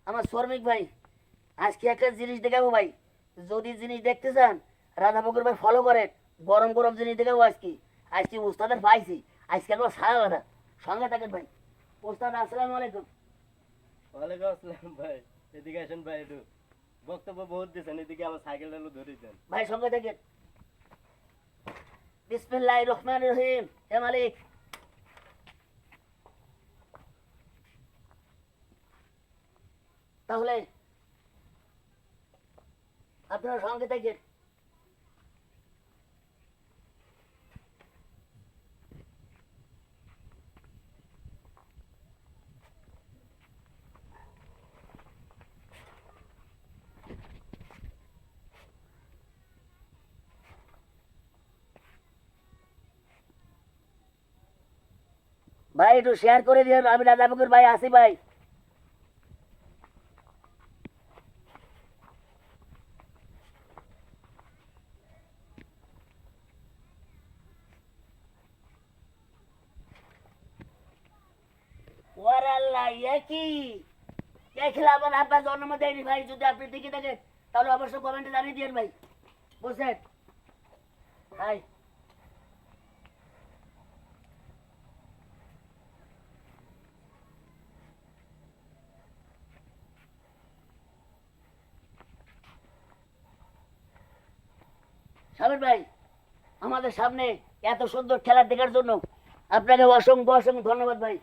আমার শ্রমিক ভাই, আজকে একটা জিনিস দেখাবো ভাই। যদি জিনিস দেখতে চান রাধা পুকুর ভাই ফলো করেন। গরম গরম জিনিস দেখাবো আজকে। আজকে উস্তাদের পাইছি, আজকে আমরা ছাড়া কথা সঙ্গে থাকেন ভাই। উস্তাদ আসসালামু আলাইকুম। ওয়ালাইকুম আসসালাম ভাই। এদিকে আসেন ভাই, একটু বক্তব্য বহুত দিয়েছেন, এদিকে আমার সাইকেলটা ধরে দেন ভাই সঙ্গে থাকেন। বিসমিল্লাহির রহমানির রহিম। হে মালিক, তাহলে আপনারা সঙ্গে থাকেন। ভাই একটু শেয়ার করে দিন, আমি রাজাপুকুর ভাই আসি ভাই। ওর আল্লাহ, এ কি দেখলাম না, আপনার জন্ম দেয়নি ভাই। যদি আপনি ঠিকই থাকেন তাহলে অবশ্যই কমেন্টে জানিয়ে দিন ভাই, বুঝছেন ভাই। সাবির ভাই, আমাদের সামনে এত সুন্দর খেলা দেখার জন্য আপনাকে অসংখ্য অসংখ্য ধন্যবাদ ভাই।